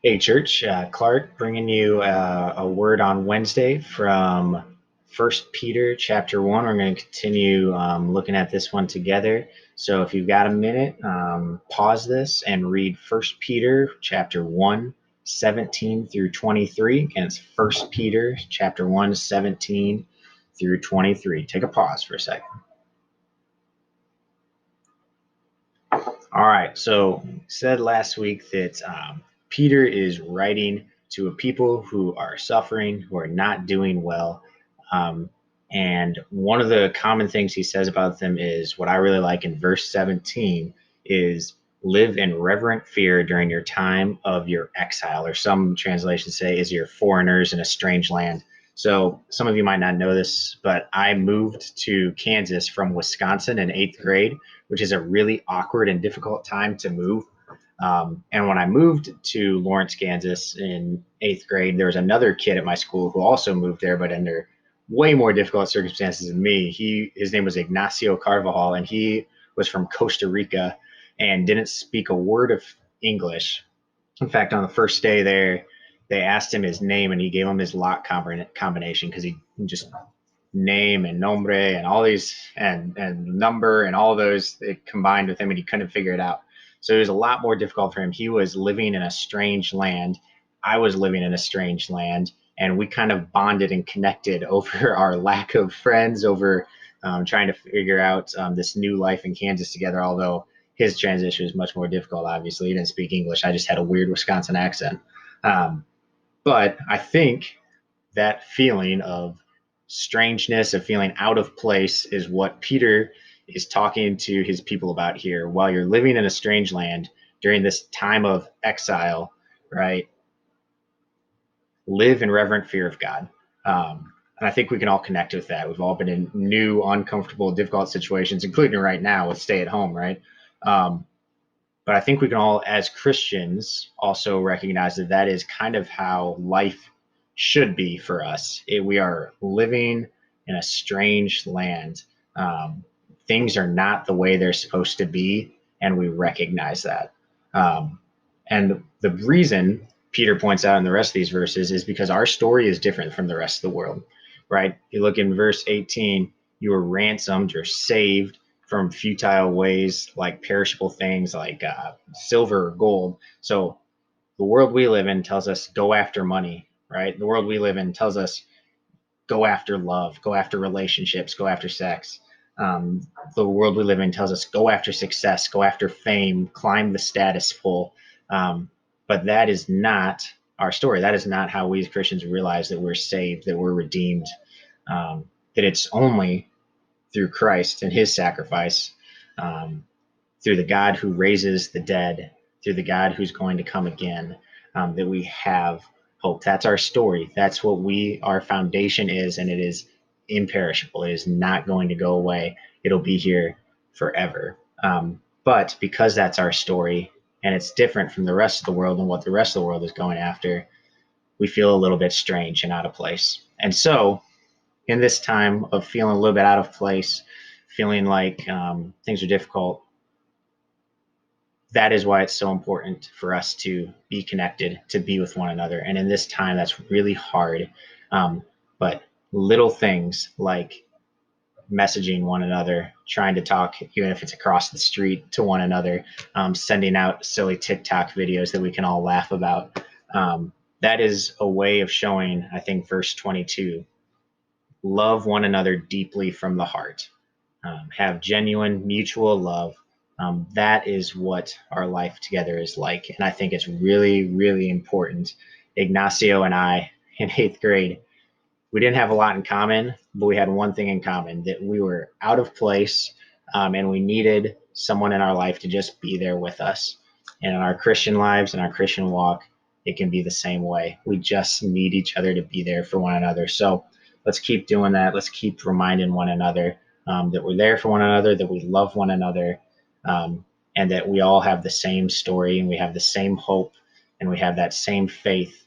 Hey, church. Clark bringing you a word on Wednesday from First Peter chapter 1. We're going to continue looking at this one together. So if you've got a minute, pause this and read First Peter chapter 1, 17 through 23. Again, it's First Peter chapter 1, 17 through 23. Take a pause for a second. All right. So said last week that Peter is writing to a people who are suffering, who are not doing well. Um, and one of the common things he says about them is what I really like in verse 17 is live in reverent fear during your time of your exile, or some translations say is your foreigners in a strange land. So some of you might not know this, but I moved to Kansas from Wisconsin in eighth grade, which is a really awkward and difficult time to move. And when I moved to Lawrence, Kansas in eighth grade, there was another kid at my school who also moved there, but under way more difficult circumstances than me. His name was Ignacio Carvajal, and he was from Costa Rica and didn't speak a word of English. In fact, on the first day there, they asked him his name, and he gave them his lock combination because he just name and nombre and all these and number and all those it combined with him, and he couldn't figure it out. So it was a lot more difficult for him. He was living in a strange land. I was living in a strange land, and we kind of bonded and connected over our lack of friends, over trying to figure out this new life in Kansas together. Although his transition was much more difficult. Obviously, he didn't speak English. I just had a weird Wisconsin accent. Um, but I think that feeling of strangeness, of feeling out of place, is what Peter is talking to his people about here. While you're living in a strange land during this time of exile, right? Live in reverent fear of God. And I think we can all connect with that. We've all been in new, uncomfortable, difficult situations, including right now with stay at home, right? Um, but I think we can all, as Christians, also recognize that that is kind of how life should be for us. We are living in a strange land. Um, Things are not the way they're supposed to be, and we recognize that. Um, and the reason Peter points out in the rest of these verses is because our story is different from the rest of the world, right? You look in verse 18, you were ransomed, you're saved from futile ways like perishable things like silver or gold. So the world we live in tells us go after money, right? The world we live in tells us go after love, go after relationships, go after sex. The world we live in tells us go after success, go after fame, climb the status pole. But that is not our story. That is not how we as Christians realize that we're saved, that we're redeemed, that it's only through Christ and his sacrifice, um, through the God who raises the dead, through the God who's going to come again, that we have hope. That's our story. That's what our foundation is, and it is imperishable. It is not going to go away. It'll be here forever. But because that's our story and it's different from the rest of the world and what the rest of the world is going after, we feel a little bit strange and out of place. And so, in this time of feeling a little bit out of place, feeling like things are difficult, that is why it's so important for us to be connected, to be with one another. And in this time, that's really hard. But little things like messaging one another, trying to talk, even if it's across the street, to one another, sending out silly TikTok videos that we can all laugh about. That is a way of showing, I think, verse 22, love one another deeply from the heart, have genuine mutual love. That is what our life together is like. And I think it's really, really important. Ignacio and I in eighth grade, we didn't have a lot in common, but we had one thing in common, that we were out of place, and we needed someone in our life to just be there with us. And in our Christian lives and our Christian walk, it can be the same way. We just need each other to be there for one another. So let's keep doing that. Let's keep reminding one another that we're there for one another, that we love one another, and that we all have the same story, and we have the same hope, and we have that same faith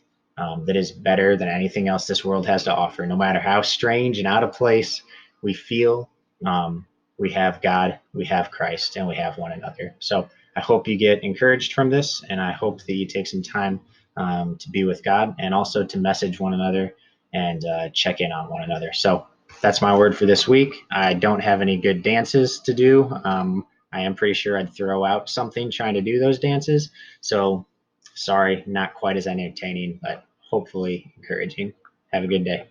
that is better than anything else this world has to offer. No matter how strange and out of place we feel, we have God, we have Christ, and we have one another. So I hope you get encouraged from this, and I hope that you take some time to be with God, and also to message one another and check in on one another. So that's my word for this week. I don't have any good dances to do. I am pretty sure I'd throw out something trying to do those dances. So sorry, not quite as entertaining, but hopefully encouraging. Have a good day.